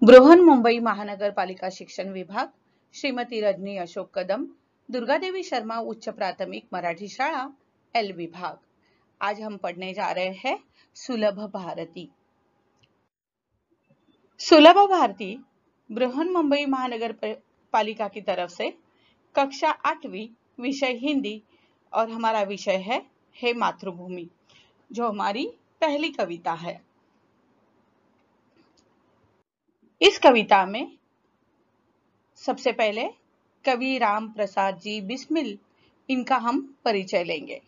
बृहन्मुंबई महानगर पालिका शिक्षण विभाग, श्रीमती रजनी अशोक कदम, दुर्गादेवी शर्मा उच्च प्राथमिक मराठी शाळा एल विभाग। आज हम पढ़ने जा रहे हैं सुलभ भारती। सुलभ भारती बृहन्मुंबई महानगर पालिका की तरफ से कक्षा 8वीं विषय हिंदी और हमारा विषय है मातृभूमि, जो हमारी पहली कविता है। इस कविता में सबसे पहले कवि राम प्रसाद जी बिस्मिल, इनका हम परिचय लेंगे।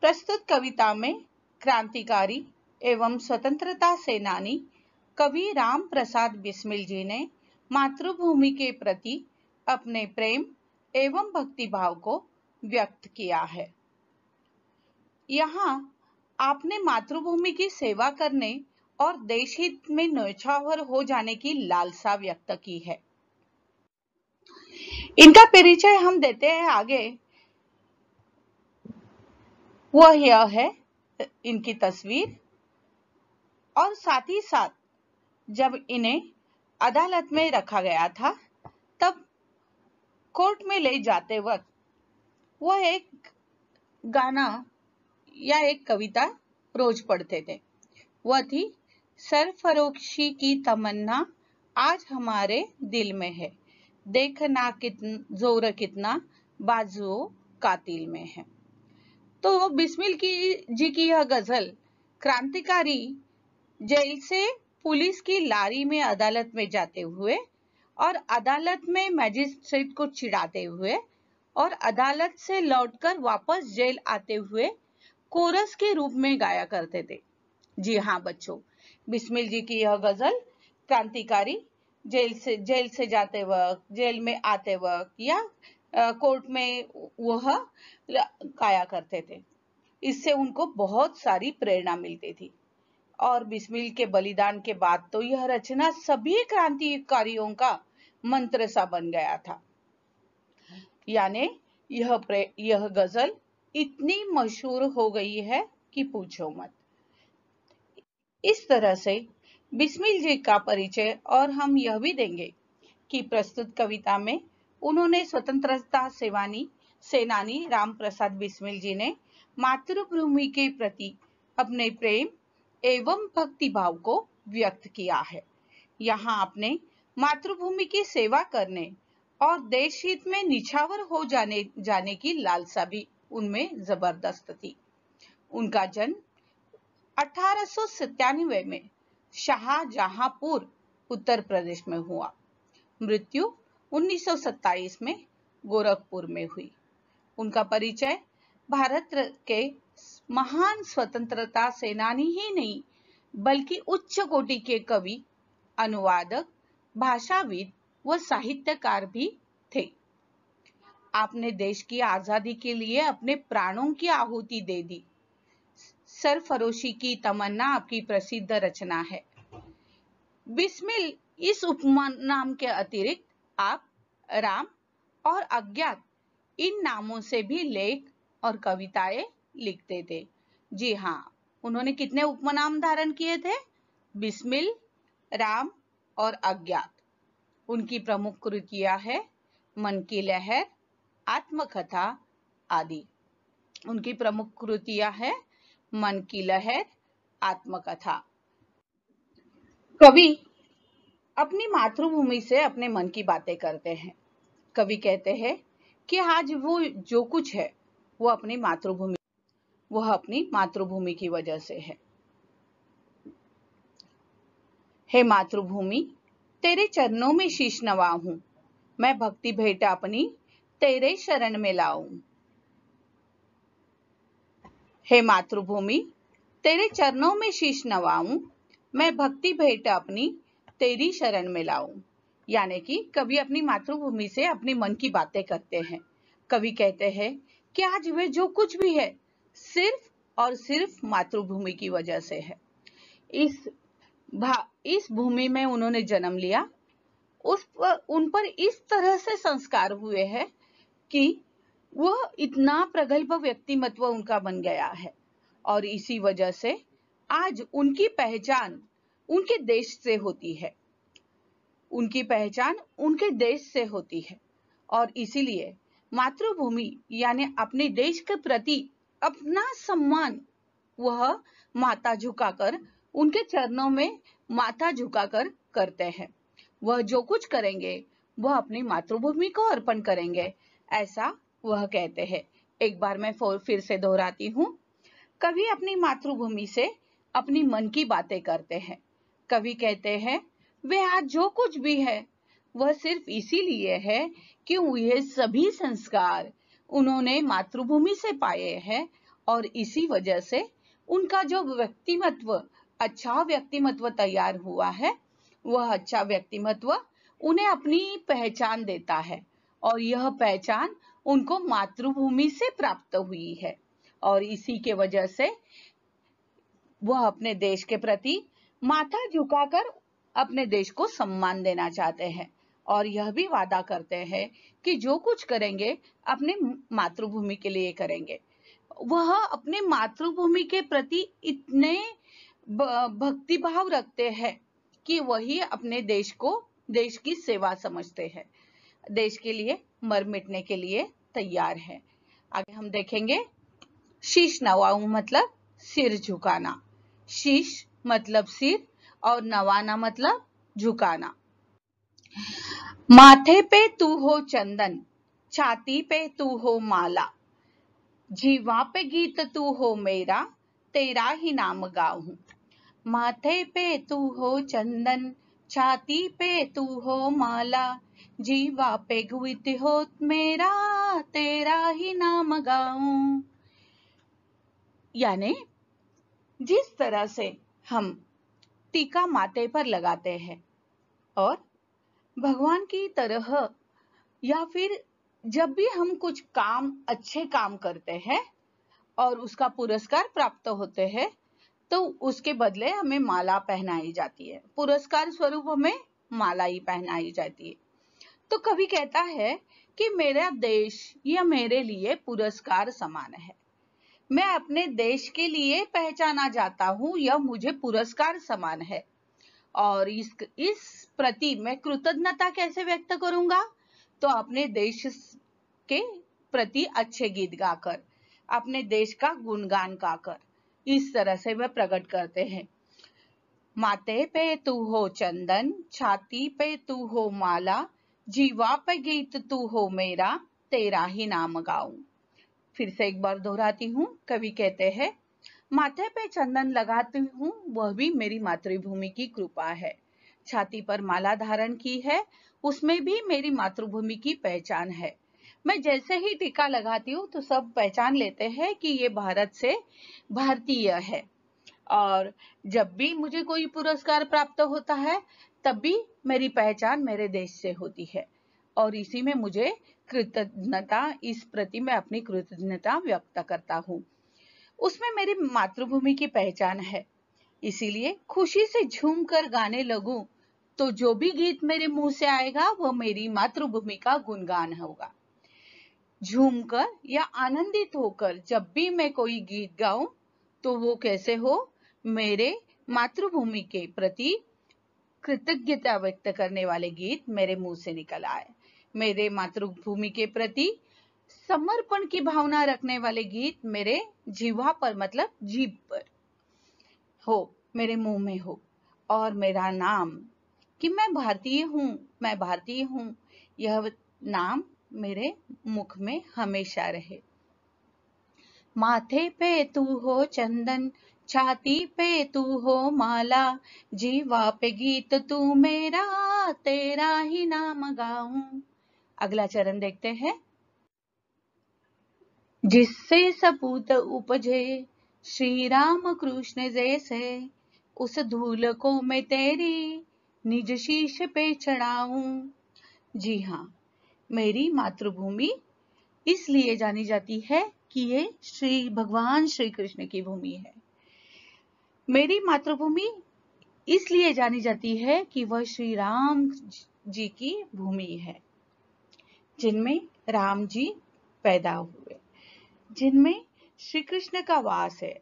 प्रस्तुत कविता में क्रांतिकारी एवं स्वतंत्रता सेनानी कवि राम प्रसाद बिस्मिल जी ने मातृभूमि के प्रति अपने प्रेम एवं भक्तिभाव को व्यक्त किया है। यहाँ आपने मातृभूमि की सेवा करने और देश हित में न्यौछावर हो जाने की लालसा व्यक्त की है। इनका परिचय हम देते हैं आगे। वह यह है इनकी तस्वीर, और साथ ही साथ जब इन्हें अदालत में रखा गया था तब कोर्ट में ले जाते वक्त वह एक गाना या एक कविता रोज पढ़ते थे। वह थी, सरफरोशी की तमन्ना आज हमारे दिल में है, देखना जोर कितना बाजुओं कातिल में है। तो बिस्मिल जी की यह गजल क्रांतिकारी जेल से पुलिस की लारी में अदालत में जाते हुए और अदालत में मैजिस्ट्रेट को चिढ़ाते हुए और अदालत से लौटकर वापस जेल आते हुए कोरस के रूप में गाया करते थे। जी हाँ बच्चों, बिस्मिल जी की यह गजल क्रांतिकारी जेल से जाते वक्त, जेल में आते वक्त या कोर्ट में वह गाया करते थे। इससे उनको बहुत सारी प्रेरणा मिलती थी और बिस्मिल के बलिदान के बाद तो यह रचना सभी क्रांतिकारियों का मंत्र सा बन गया था। यानी यह गजल इतनी मशहूर हो गई है कि पूछो मत। इस तरह से बिस्मिल जी का परिचय, और हम यह भी देंगे कि प्रस्तुत कविता में उन्होंने स्वतंत्रता सेनानी राम प्रसाद बिस्मिल जी ने मातृभूमि के प्रति अपने प्रेम एवं भक्तिभाव को व्यक्त किया है। यहाँ आपने मातृभूमि की सेवा करने और देश हित में निछावर हो जाने की लालसा भी उनमें जबरदस्त थी। उनका जन्म 1897 में शाहजहांपुर उत्तर प्रदेश में हुआ। मृत्यु 1927 में गोरखपुर में हुई। उनका परिचय भारत के महान स्वतंत्रता सेनानी ही नहीं बल्कि उच्च कोटि के कवि, अनुवादक, भाषाविद व साहित्यकार भी थे। आपने देश की आजादी के लिए अपने प्राणों की आहुति दे दी। सरफरोशी की तमन्ना आपकी प्रसिद्ध रचना है। बिस्मिल इस उपनाम के अतिरिक्त आप राम और अज्ञात इन नामों से भी लेख और कविताएं लिखते थे। जी हाँ, उन्होंने कितने उपनाम धारण किए थे? बिस्मिल, राम और अज्ञात। उनकी प्रमुख कृतियां है मन की लहर, आत्मकथा आदि। उनकी प्रमुख कृतियां है मन की लहर, आत्मकथा। कवि अपनी मातृभूमि से अपने मन की बातें करते हैं। कवि कहते हैं कि आज वो जो कुछ है वो अपनी मातृभूमि की वजह से है। हे मातृभूमि, तेरे चरणों में शीश नवाऊं, मैं भक्ति भेंट अपनी तेरे शरण में लाऊं। हे मातृभूमि, तेरे चरणों में शीश नवाऊं, मैं भक्ति भेंट अपनी तेरी शरण में लाऊं। यानी कि कवि अपनी मातृभूमि से अपनी मन की बातें करते हैं। कवि कहते हैं कि आज वे जो कुछ भी है सिर्फ और सिर्फ मातृभूमि की वजह से है। इस भूमि में उन्होंने जन्म लिया, उन पर इस तरह से संस्कार हुए हैं कि वह इतना प्रगल्भ व्यक्तिमत्व उनका बन गया है और इसी वजह से आज उनकी पहचान उनके देश से होती है, उनकी पहचान उनके देश से होती है। और इसीलिए मातृभूमि यानी अपने देश के प्रति अपना सम्मान वह माथा झुकाकर, उनके चरणों में माथा झुकाकर करते हैं। वह जो कुछ करेंगे वह अपनी मातृभूमि को अर्पण करेंगे, ऐसा वह कहते हैं। एक बार मैं फिर से दोहराती हूँ। कभी अपनी मातृभूमि से अपनी मन की बातें करते हैं, कभी कहते हैं वे आज जो कुछ भी है वह सिर्फ इसीलिए है कि ये सभी संस्कार उन्होंने मातृभूमि से पाए हैं, और इसी वजह से उनका जो व्यक्तिमत्व, अच्छा व्यक्तिमत्व तैयार हुआ है, वह अच्छा व्यक्तिमत्व उन्हें अपनी पहचान देता है, और यह पहचान उनको मातृभूमि से प्राप्त हुई है। और इसी के वजह से वह अपने देश के प्रति माथा झुकाकर अपने देश को सम्मान देना चाहते हैं, और यह भी वादा करते हैं कि जो कुछ करेंगे अपने मातृभूमि के लिए करेंगे। वह अपने मातृभूमि के प्रति इतने भक्तिभाव रखते हैं कि वही अपने देश को, देश की सेवा समझते हैं, देश के लिए मर मिटने के लिए तैयार है। आगे हम देखेंगे, शीश नवाऊं मतलब सिर झुकाना। शीश मतलब सिर और नवाना मतलब झुकाना। माथे पे तू हो चंदन, छाती पे तू हो माला, जीवा पे गीत तू हो मेरा, तेरा ही नाम गाऊं। माथे पे तू हो चंदन, छाती पे तू हो माला, जीवा पे गीत हो मेरा, तेरा ही नाम गाऊं। यानी जिस तरह से हम टीका माथे पर लगाते हैं और भगवान की तरह, या फिर जब भी हम कुछ काम, अच्छे काम करते हैं और उसका पुरस्कार प्राप्त होते हैं, तो उसके बदले हमें माला पहनाई जाती है, पुरस्कार स्वरूप हमें माला ही पहनाई जाती है। तो कवि कहता है कि मेरा देश यह मेरे लिए पुरस्कार समान है, मैं अपने देश के लिए पहचाना जाता हूँ, यह मुझे पुरस्कार समान है। और इस प्रति मैं कृतज्ञता कैसे व्यक्त करूंगा? तो अपने देश के प्रति अच्छे गीत गाकर, अपने देश का गुणगान गाकर, इस तरह से वह प्रकट करते हैं। माथे पे तू हो चंदन, छाती पे तू हो माला, जीवा पे गीत तू हो मेरा, तेरा ही नाम गाऊं। फिर से एक बार दोहराती हूँ। कवि कहते हैं, माथे पे चंदन लगाती हूँ, वह भी मेरी मातृभूमि की कृपा है। छाती पर माला धारण की है, उसमें भी मेरी मातृभूमि की पहचान है। मैं जैसे ही टीका लगाती हूँ तो सब पहचान लेते हैं कि ये भारत से भारतीय है। और जब भी मुझे कोई पुरस्कार प्राप्त होता है, तब भी मेरी पहचान मेरे देश से होती है, और इसी में मुझे कृतज्ञता, इस प्रति मैं अपनी कृतज्ञता व्यक्त करता हूँ। उसमें मेरी मातृभूमि की पहचान है, इसीलिए खुशी से झूम कर गाने लगूं तो जो भी गीत मेरे मुंह से आएगा वह मेरी मातृभूमि का गुणगान होगा। झूमकर या आनंदित होकर जब भी मैं कोई गीत गाऊं तो वो कैसे हो, मेरे मातृभूमि के प्रति कृतज्ञता व्यक्त करने वाले गीत मेरे मुंह से निकल आए, मेरे मातृभूमि के प्रति समर्पण की भावना रखने वाले गीत मेरे जीवा पर, मतलब जीभ पर हो, मेरे मुंह में हो, और मेरा नाम कि मैं भारतीय हूँ, मैं भारतीय हूँ, यह नाम मेरे मुख में हमेशा रहे। माथे पे तू हो चंदन, छाती पे तू हो माला, जीवा पे गीत तू मेरा, तेरा ही नाम गाऊं। अगला चरण देखते हैं। जिससे सपूत उपजे श्री राम कृष्ण जैसे, उस धूल को मैं तेरी निज शीश पे चढ़ाऊं। जी हाँ, मेरी मातृभूमि इसलिए जानी जाती है कि ये श्री भगवान श्री कृष्ण की भूमि है। मेरी मातृभूमि इसलिए जानी जाती है कि वह श्री राम जी की भूमि है, जिनमें राम जी पैदा हुए, जिनमें श्री कृष्ण का वास है,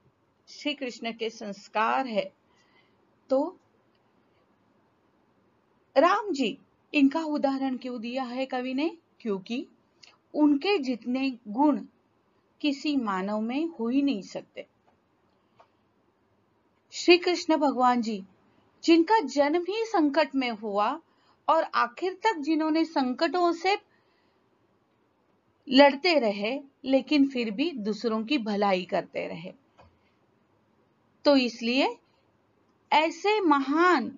श्री कृष्ण के संस्कार है। तो राम जी, इनका उदाहरण क्यों दिया है कवि ने? क्योंकि उनके जितने गुण किसी मानव में हो ही नहीं सकते। श्री कृष्ण भगवान जी, जिनका जन्म ही संकट में हुआ और आखिर तक जिन्होंने संकटों से लड़ते रहे, लेकिन फिर भी दूसरों की भलाई करते रहे। तो इसलिए ऐसे महान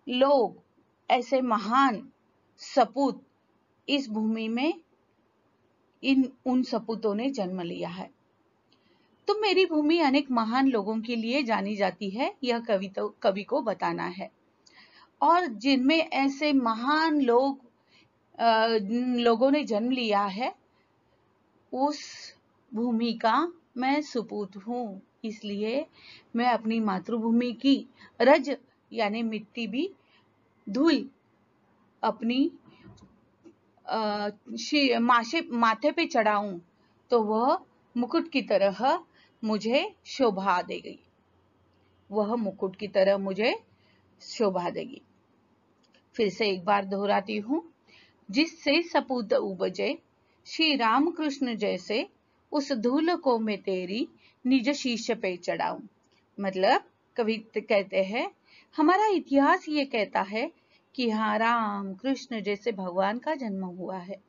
लोग, ऐसे महान सपूत इस भूमि में उन सपूतों ने जन्म लिया है। तो मेरी भूमि अनेक महान लोगों के लिए जानी जाती है, यह कवि को बताना है। और जिनमें ऐसे महान लोगों ने जन्म लिया है, उस भूमि का मैं सुपूत हूँ। इसलिए मैं अपनी मातृभूमि की रज यानी मिट्टी भी धूल अपनी माथे पे चढ़ाऊं तो वह मुकुट की तरह मुझे शोभा देगी, वह मुकुट की तरह मुझे शोभा देगी। फिर से एक बार दोहराती हूँ। जिससे सपूत उपजे श्री राम कृष्ण जैसे, उस धूल को मैं तेरी निज शीश पे चढ़ाऊं। मतलब कवि कहते हैं, हमारा इतिहास ये कहता है कि यहाँ राम कृष्ण जैसे भगवान का जन्म हुआ है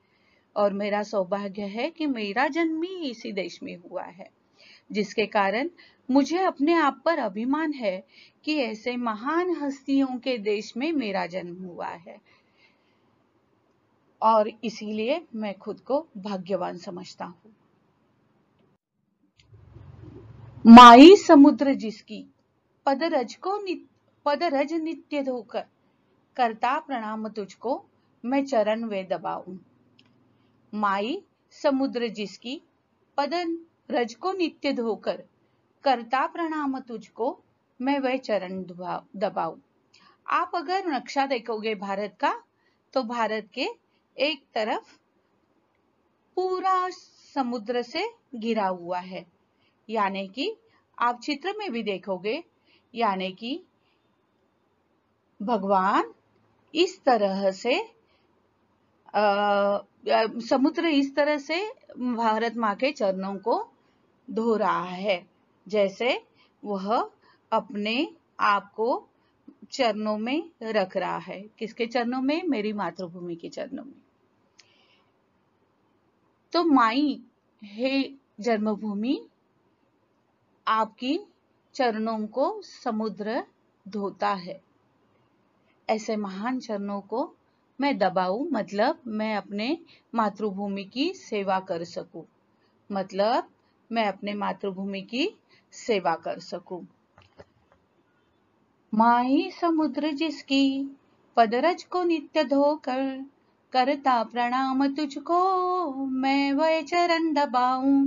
और मेरा सौभाग्य है कि मेरा जन्म ही इसी देश में हुआ है, जिसके कारण मुझे अपने आप पर अभिमान है कि ऐसे महान हस्तियों के देश में मेरा जन्म हुआ है और इसीलिए मैं खुद को भाग्यवान समझता हूँ। माई समुद्र जिसकी, पदरज नित्य धोकर, करता प्रणाम तुझको मैं चरण वे दबाऊं। माई समुद्र जिसकी, पद रज को नित्य धोकर, करता प्रणाम तुझको मैं वह चरण दबाऊं। आप अगर नक्शा देखोगे भारत का, तो भारत के एक तरफ पूरा समुद्र से घिरा हुआ है, यानी कि आप चित्र में भी देखोगे, यानी कि भगवान इस तरह से समुद्र इस तरह से भारत माँ के चरणों को धो रहा है, जैसे वह अपने आप को चरणों में रख रहा है। किसके चरणों में? मेरी मातृभूमि के चरणों में। तो माई हे जन्मभूमि, आपकी चरणों को समुद्र धोता है। ऐसे महान चरणों को मैं दबाऊं, मतलब मैं अपने मातृभूमि की सेवा कर सकूं, मतलब मैं अपने मातृभूमि की सेवा कर सकूं। माई समुद्र जिसकी, पदरज को नित्य धोकर, करता प्रणाम तुझको मैं वह चरण दबाऊं।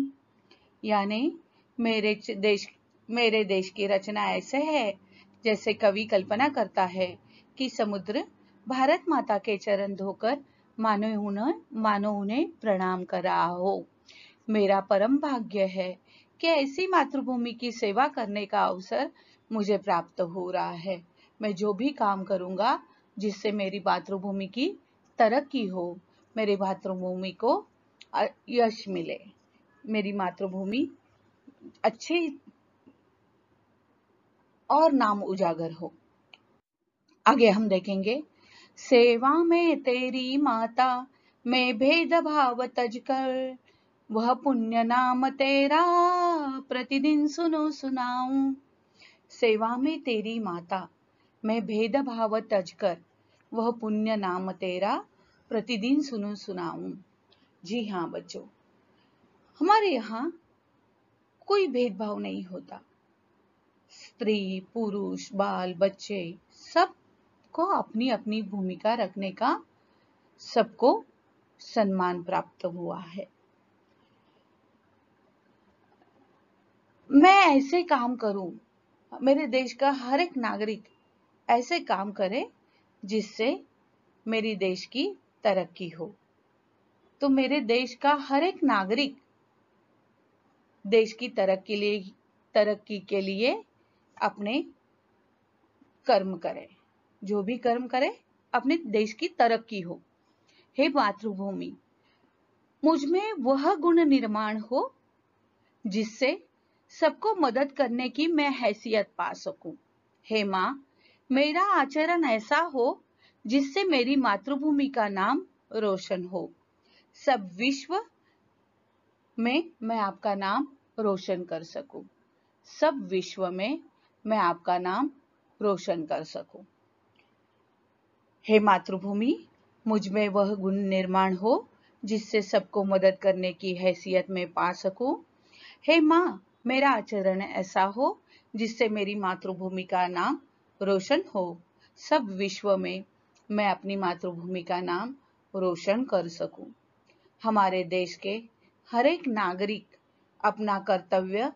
यानी मेरे देश की रचना ऐसे है जैसे कवि कल्पना करता है कि समुद्र भारत माता के चरण धोकर मानो उन्हें प्रणाम कर रहा हो। मेरा परम भाग्य है कि ऐसी मातृभूमि की सेवा करने का अवसर मुझे प्राप्त हो रहा है। मैं जो भी काम करूंगा जिससे मेरी मातृभूमि की तरक्की हो, मेरी मातृभूमि को यश मिले, मेरी मातृभूमि अच्छे और नाम उजागर हो। आगे हम देखेंगे, सेवा में तेरी माता मैं भेदभाव तज कर, वह पुण्य नाम तेरा प्रतिदिन सुनो सुनाऊं। सेवा में तेरी माता मैं भेदभाव तज कर, वह पुण्य नाम तेरा प्रतिदिन सुनो सुनाऊं। जी हाँ बच्चों, हमारे यहाँ कोई भेदभाव नहीं होता। स्त्री पुरुष बाल बच्चे सबको अपनी अपनी भूमिका रखने का सबको सम्मान प्राप्त हुआ है। मैं ऐसे काम करूं, मेरे देश का हर एक नागरिक ऐसे काम करे जिससे मेरी देश की तरक्की हो। तो मेरे देश का हर एक नागरिक देश की तरक्की के लिए अपने कर्म करे, जो भी कर्म करे अपने देश की तरक्की हो। हे मातृभूमि, मुझ में वह गुण निर्माण हो जिससे सबको मदद करने की मैं हैसियत पा सकूं। हे माँ, मेरा आचरण ऐसा हो जिससे मेरी मातृभूमि का नाम रोशन हो। सब विश्व में मैं आपका नाम रोशन कर सकूं। सब विश्व में मैं आपका नाम रोशन कर सकूं। हे मातृभूमि, मुझ में वह गुण निर्माण हो जिससे सबको मदद करने की हैसियत में पा सकूं। हे माँ, मेरा आचरण ऐसा हो जिससे मेरी मातृभूमि का नाम रोशन हो। सब विश्व में मैं अपनी मातृभूमि का नाम रोशन कर सकूं। हमारे देश के हर एक नागरिक अपना कर्तव्य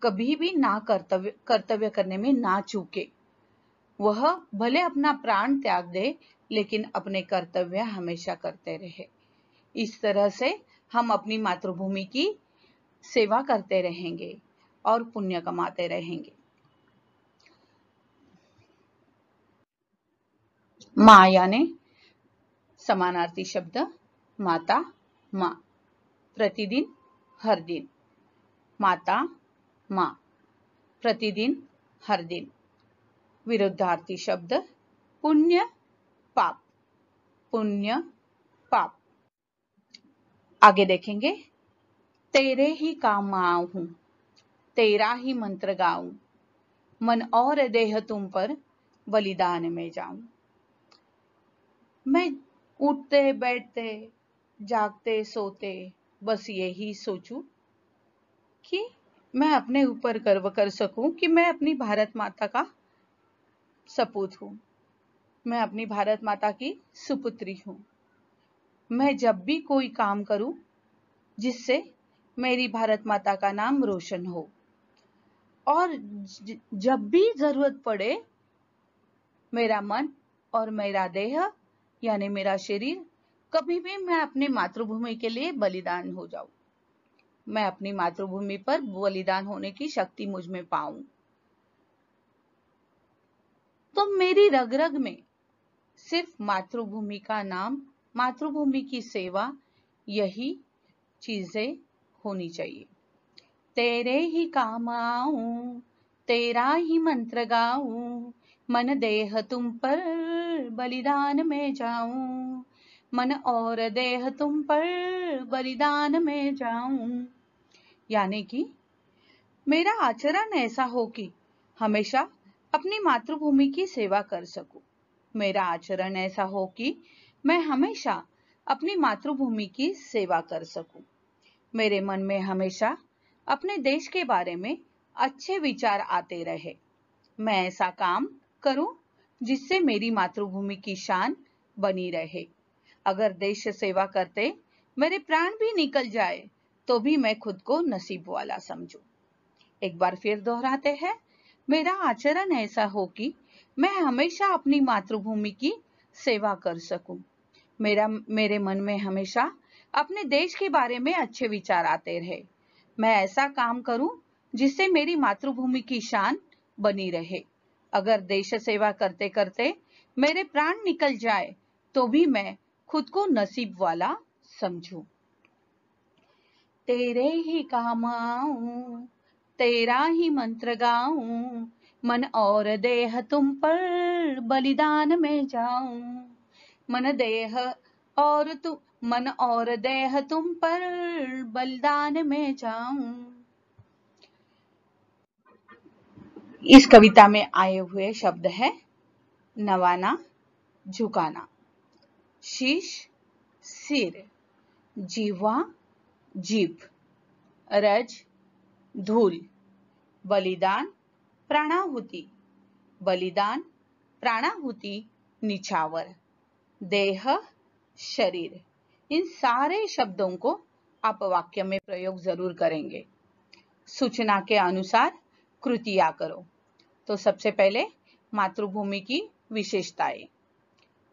कभी भी कर्तव्य करने में ना चूके। वह भले अपना प्राण त्याग दे, लेकिन अपने कर्तव्य हमेशा करते रहे। इस तरह से हम अपनी मातृभूमि की सेवा करते रहेंगे और पुण्य कमाते रहेंगे। माँ यानी समानार्थी शब्द माता, माँ, प्रतिदिन, हर दिन। माता, माँ, प्रतिदिन, हर दिन। विरुद्धार्थी शब्द पुण्य, पाप, पुण्य, पाप। आगे देखेंगे। तेरे ही काम आऊं, तेरा ही मंत्र गाऊं, मन और देह तुम पर बलिदान में जाऊं। मैं उठते बैठते जागते सोते बस यही सोचूं कि मैं अपने ऊपर गर्व कर सकूं कि मैं अपनी भारत माता का सपूत हूं। मैं अपनी भारत माता की सुपुत्री हूं। मैं जब भी कोई काम करूं जिससे मेरी भारत माता का नाम रोशन हो, और जब भी जरूरत पड़े मेरा मन और मेरा देह यानी मेरा शरीर कभी भी मैं अपनी मातृभूमि के लिए बलिदान हो जाऊं। मैं अपनी मातृभूमि पर बलिदान होने की शक्ति मुझ में पाऊं। तो मेरी रग रग में सिर्फ मातृभूमि का नाम, मातृभूमि की सेवा, यही चीजें होनी चाहिए। तेरे ही काम आऊं, तेरा ही मंत्र गाऊं, मन देह तुम पर बलिदान में जाऊं, मन और देह तुम पर बलिदान में जाऊं। यानी कि मेरा आचरण ऐसा हो कि हमेशा अपनी मातृभूमि की सेवा कर सकूं। मेरा आचरण ऐसा हो कि मैं हमेशा अपनी मातृभूमि की सेवा कर सकूं। मेरे मन में हमेशा अपने देश के बारे में अच्छे विचार आते रहे। मैं ऐसा काम करूं जिससे मेरी मातृभूमि की शान बनी रहे। अगर देश सेवा करते मेरे प्राण भी निकल जाए तो भी मैं खुद को नसीब वाला समझूं। एक बार फिर दोहराते हैं। मेरा आचरण ऐसा हो कि मैं हमेशा अपनी मातृभूमि की सेवा कर सकूं। मेरे मन में हमेशा अपने देश के बारे में अच्छे विचार आते रहे। मैं ऐसा काम करूं जिससे मेरी मातृभूमि की शान बनी रहे। अगर देश सेवा करते करते मेरे प्राण निकल जाए तो भी मैं खुद को नसीब वाला समझूं। तेरे ही काम आऊं, तेरा ही मंत्र गाऊं, मन और देह तुम पर बलिदान में जाऊं, मन और देह तुम पर बलिदान में जाऊं। इस कविता में आए हुए शब्द है नवाना, झुकाना, शीश, सिर, जीवा, जीभ, रज, धूल, बलिदान, प्राणाहुति, बलिदान, प्राणाहुति, निछावर, देह, शरीर। इन सारे शब्दों को आप वाक्य में प्रयोग जरूर करेंगे। सूचना के अनुसार कृतियां करो। तो सबसे पहले मातृभूमि की विशेषताएं।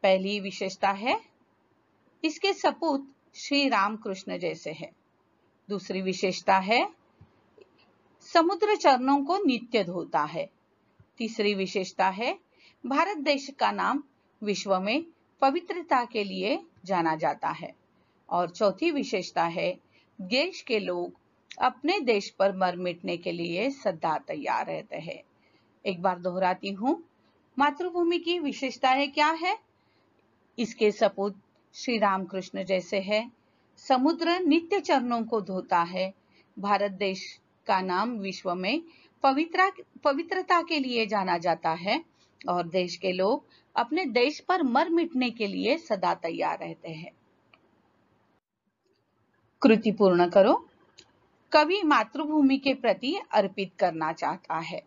पहली विशेषता है इसके सपूत श्री रामकृष्ण जैसे है। दूसरी विशेषता है समुद्र चरणों को नित्य धोता है। तीसरी विशेषता है भारत देश का नाम विश्व में पवित्रता के लिए जाना जाता है। और चौथी विशेषता है, देश के लोग अपने देश पर मर मिटने के लिए सदा तैयार रहते हैं। एक बार दोहराती हूँ, मातृभूमि की विशेषताएं क्या है? इसके सपूत श्री रामकृष्ण जैसे है। समुद्र नित्य चरणों को धोता है। भारत देश का नाम विश्व में पवित्रता के लिए जाना जाता है और देश के लोग अपने देश पर मर मिटने के लिए सदा तैयार रहते हैं। कृति पूर्ण करो। कवि मातृभूमि के प्रति अर्पित करना चाहता है।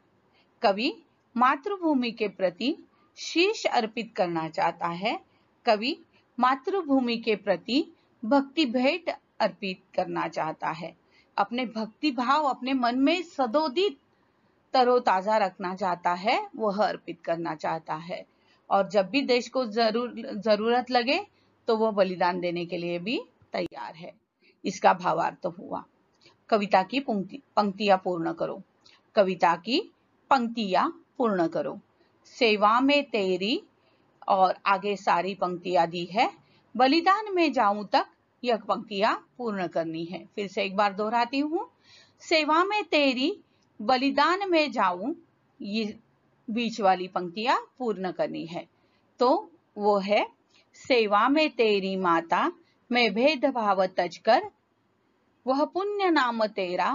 कवि मातृभूमि के प्रति शीश अर्पित करना चाहता है। कवि मातृभूमि के प्रति भक्ति भेंट अर्पित करना चाहता है। अपने भक्ति भाव अपने मन में सदोदित तरोताजा रखना चाहता है, वह अर्पित करना चाहता है। और जब भी देश को जरूरत लगे तो वह बलिदान देने के लिए भी तैयार है। इसका भावार्थ हुआ। कविता की पंक्तियां पूर्ण करो। कविता की पंक्तियां पूर्ण करो। सेवा में तेरी, और आगे सारी पंक्तियां दी है। बलिदान में जाऊं तक यह पंक्तियां पूर्ण करनी है। फिर से एक बार दोहराती हूँ। सेवा में तेरी, बलिदान में जाऊं, ये बीच वाली पंक्तियां पूर्ण करनी है। तो वो है, सेवा में तेरी माता, मैं भेदभाव तज कर, वह पुण्य नाम तेरा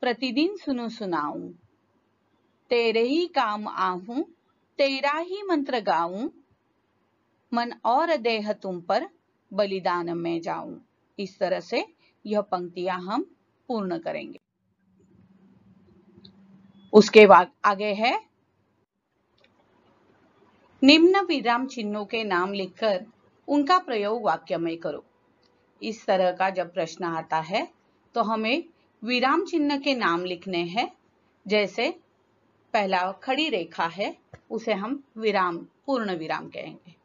प्रतिदिन सुनु सुनाऊं। तेरे ही काम आहूं, तेरा ही मंत्र गाऊं, मन और देह तुम पर बलिदान में जाऊं। इस तरह से यह पंक्तियां हम पूर्ण करेंगे। उसके बाद आगे है, निम्न विराम चिन्हों के नाम लिखकर उनका प्रयोग वाक्य में करो। इस तरह का जब प्रश्न आता है तो हमें विराम चिन्ह के नाम लिखने हैं। जैसे पहला खड़ी रेखा है, उसे हम विराम, पूर्ण विराम कहेंगे।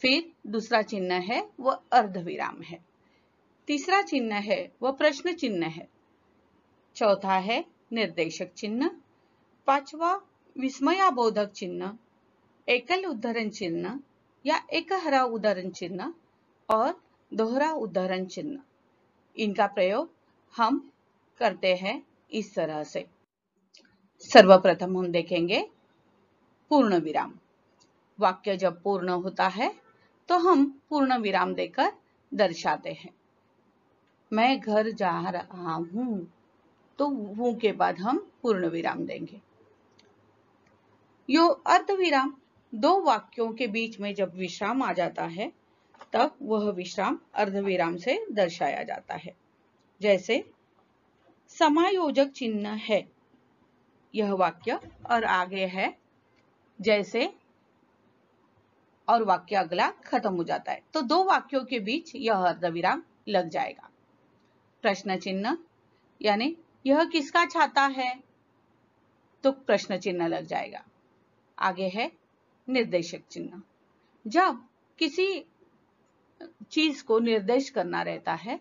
फिर दूसरा चिन्ह है वह अर्ध विराम है। तीसरा चिन्ह है वह प्रश्न चिन्ह है। चौथा है निर्देशक चिन्ह। पांचवा विस्मयाबोधक चिन्ह, एकल उद्धरण चिन्ह या एकहरा उद्धरण चिन्ह और दोहरा उद्धरण चिन्ह। इनका प्रयोग हम करते हैं इस तरह से। सर्वप्रथम हम देखेंगे पूर्ण विराम। वाक्य जब पूर्ण होता है तो हम पूर्ण विराम देकर दर्शाते हैं। मैं घर जा रहा हूं, तो हूं के बाद हम पूर्ण विराम देंगे। यो अर्ध विराम, दो वाक्यों के बीच में जब विश्राम आ जाता है तब वह विश्राम अर्ध विराम से दर्शाया जाता है। जैसे समायोजक चिन्ह है, यह वाक्य और आगे है जैसे, और वाक्य अगला खत्म हो जाता है, तो दो वाक्यों के बीच यह अर्धविराम लग जाएगा। प्रश्न चिन्ह, यानी यह किसका छाता है, तो प्रश्न चिन्ह लग जाएगा। आगे है निर्देशक चिन्ह। जब किसी चीज को निर्देश करना रहता है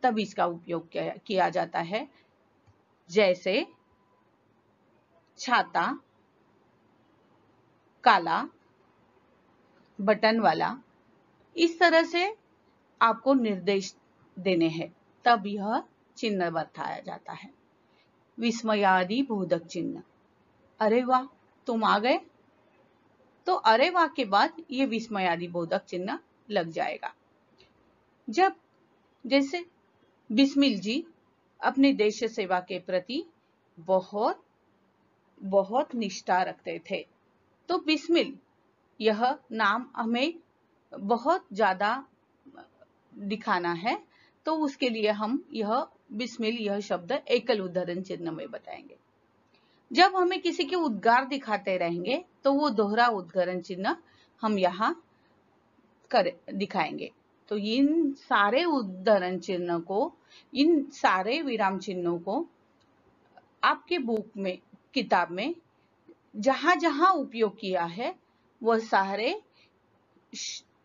तब इसका उपयोग किया जाता है। जैसे छाता, काला, बटन वाला, इस तरह से आपको निर्देश देने हैं, तब यह चिन्ह बताया जाता है। विस्मयादि बोधक चिन्ह, अरे वाह तुम आ गए, तो अरे वाह के बाद ये विस्मयादि बोधक चिन्ह लग जाएगा। जब जैसे बिस्मिल जी अपनी देश सेवा के प्रति बहुत बहुत निष्ठा रखते थे, तो बिस्मिल यह नाम हमें बहुत ज्यादा दिखाना है, तो उसके लिए हम यह बिस्मिल, यह शब्द एकल उद्धरण चिन्ह में बताएंगे। जब हमें किसी के उद्गार दिखाते रहेंगे तो वो दोहरा उद्धरण चिन्ह हम यहाँ दिखाएंगे। तो इन सारे उद्धरण चिन्ह को, इन सारे विराम चिन्हों को आपके बुक में, किताब में जहां जहां उपयोग किया है वह सारे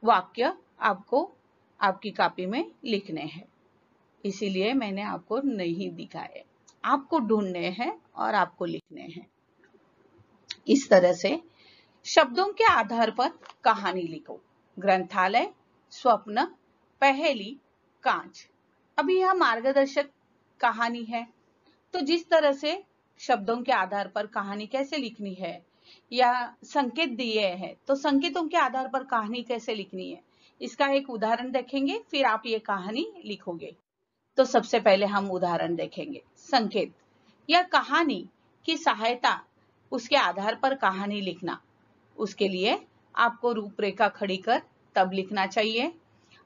वाक्य आपको आपकी कॉपी में लिखने हैं। इसीलिए मैंने आपको नहीं दिखाए, आपको ढूंढने हैं और आपको लिखने हैं। इस तरह से शब्दों के आधार पर कहानी लिखो। ग्रंथालय, स्वप्न, पहेली, कांच। अभी यह मार्गदर्शक कहानी है। तो जिस तरह से शब्दों के आधार पर कहानी कैसे लिखनी है या संकेत दिए हैं, तो संकेतों के आधार पर कहानी कैसे लिखनी है, इसका एक उदाहरण देखेंगे, फिर आप ये कहानी लिखोगे। तो सबसे पहले हम उदाहरण देखेंगे। संकेत या कहानी की सहायता, उसके आधार पर कहानी लिखना। उसके लिए आपको रूपरेखा खड़ी कर तब लिखना चाहिए।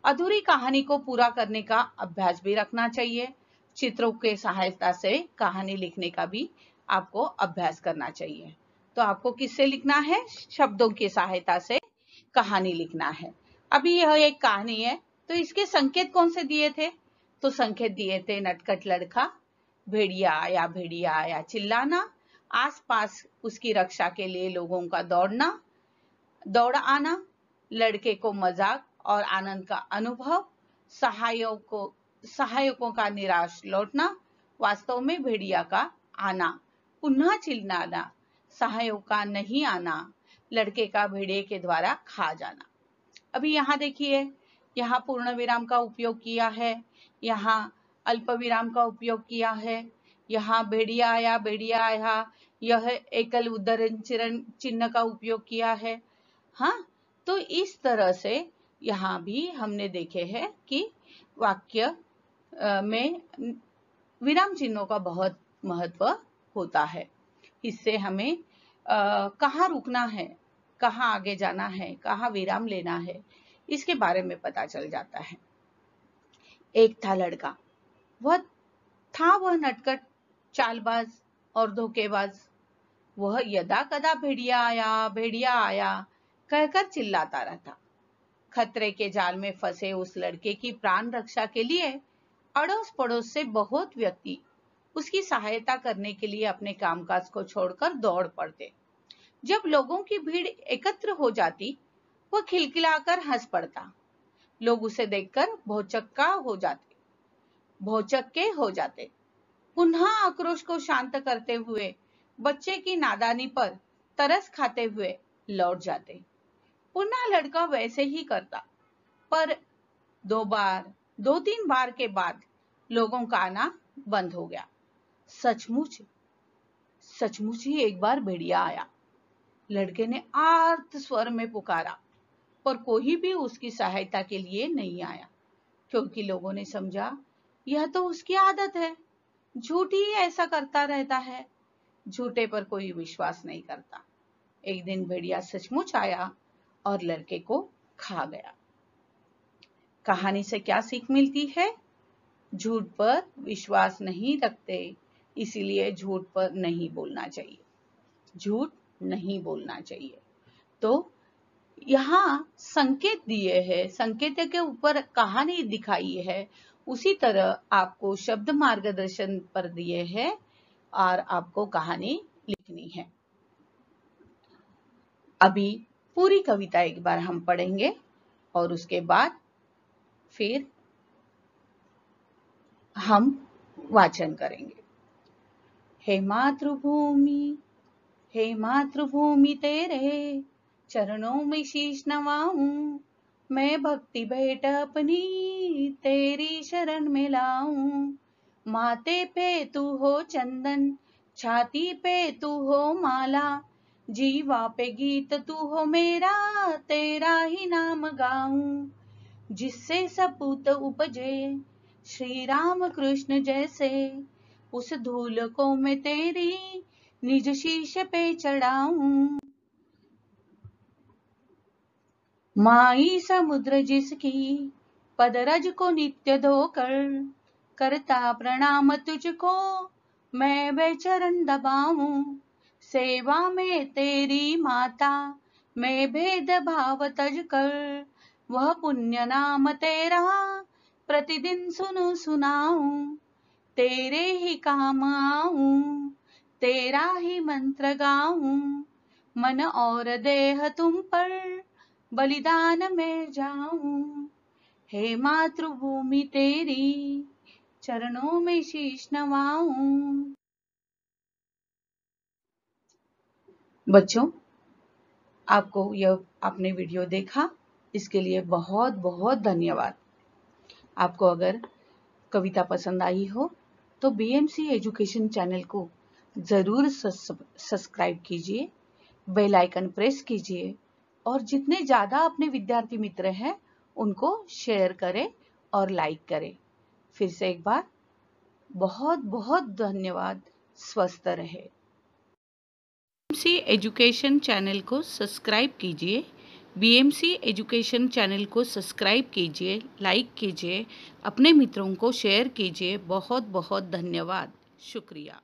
अधूरी कहानी को पूरा करने का अभ्यास भी रखना चाहिए। चित्रों के सहायता से कहानी लिखने का भी आपको अभ्यास करना चाहिए। तो आपको किससे लिखना है? शब्दों की सहायता से कहानी लिखना है। अभी यह एक कहानी है, तो इसके संकेत कौन से दिए थे? तो संकेत दिए थे नटखट लड़का, भेड़िया आया चिल्लाना, आसपास उसकी रक्षा के लिए लोगों का दौड़ आना, लड़के को मजाक और आनंद का अनुभव, सहायकों का निराश लौटना, वास्तव में भेड़िया का आना, पुनः चिल्लाना, सहायकों का नहीं आना, लड़के का भेड़िए के द्वारा खा जाना। अभी यहाँ देखिए, यहाँ पूर्ण विराम का उपयोग किया है, यहाँ अल्प विराम का उपयोग किया है, यहाँ भेड़िया आया यह एकल उद्धरण चिन्ह का उपयोग किया है। हाँ, तो इस तरह से यहाँ भी हमने देखे हैं कि वाक्य में विराम चिन्हों का बहुत महत्व होता है। इससे हमें कहाँ रुकना है, कहाँ आगे जाना है, कहाँ विराम लेना है, इसके बारे में पता चल जाता है। एक था लड़का, वह नटखट, चालबाज और धोखेबाज। वह यदा कदा भेड़िया आया कहकर चिल्लाता रहता। खतरे के जाल में फंसे उस लड़के की प्राण रक्षा के लिए अड़ोस पड़ोस से बहुत व्यक्ति उसकी सहायता करने के लिए अपने कामकाज को छोड़कर दौड़ पड़ते। जब लोगों की भीड़ एकत्र हो जाती, वह खिलखिलाकर हंस पड़ता। लोग उसे देखकर भौचक्के हो जाते। पुनः आक्रोश को शांत करते हुए बच्चे की नादानी पर तरस खाते हुए लौट जाते। पुनः लड़का वैसे ही करता, पर 2-3 बार के बाद लोगों का आना बंद हो गया। सचमुच ही एक बार भेड़िया आया। लड़के ने आर्त स्वर में पुकारा, पर कोई भी उसकी सहायता के लिए नहीं आया, क्योंकि लोगों ने समझा यह तो उसकी आदत है, झूठी ही ऐसा करता रहता है, झूठे पर कोई विश्वास नहीं करता। एक दिन भेड़िया सचमुच आया और लड़के को खा गया। कहानी से क्या सीख मिलती है? झूठ पर विश्वास नहीं रखते, इसीलिए झूठ पर नहीं बोलना चाहिए, झूठ नहीं बोलना चाहिए। तो यहाँ संकेत दिए हैं, संकेत के ऊपर कहानी दिखाई है, उसी तरह आपको शब्द मार्गदर्शन पर दिए हैं और आपको कहानी लिखनी है। अभी पूरी कविता एक बार हम पढ़ेंगे और उसके बाद फिर हम वाचन करेंगे। हे मातृभूमि तेरे चरणों में शीश नवाऊं, मैं भक्ति भेंट अपनी तेरी शरण में लाऊं। माथे पे तू हो चंदन, छाती पे तू हो माला, जीवा पे गीत तू हो मेरा, तेरा ही नाम गाऊं। जिससे सपूत उपजे श्री राम कृष्ण जैसे, उस धूल को मैं तेरी निज शीश पे चढ़ाऊं। माई समुद्र जिसकी पदरज को नित्य धोकर, करता प्रणाम तुझको मैं वे चरण दबाऊं। सेवा में तेरी माता मैं भेद भाव तज कर, वह पुण्य नाम तेरा प्रतिदिन सुनाऊं। तेरे ही काम आऊं, तेरा ही मंत्र गाऊं, मन और देह तुम पर बलिदान में जाऊं। हे मातृभूमि तेरी चरणों में शीश नवाऊं। बच्चों, आपने वीडियो देखा, इसके लिए बहुत बहुत धन्यवाद। आपको अगर कविता पसंद आई हो तो बीएमसी एजुकेशन चैनल को ज़रूर सब्सक्राइब कीजिए, बेल आइकन प्रेस कीजिए और जितने ज़्यादा अपने विद्यार्थी मित्र हैं उनको शेयर करें और लाइक करें। फिर से एक बार बहुत बहुत धन्यवाद। स्वस्थ रहे। बीएमसी एजुकेशन चैनल को सब्सक्राइब कीजिए, बीएमसी एजुकेशन चैनल को सब्सक्राइब कीजिए, लाइक कीजिए, अपने मित्रों को शेयर कीजिए। बहुत बहुत धन्यवाद। शुक्रिया।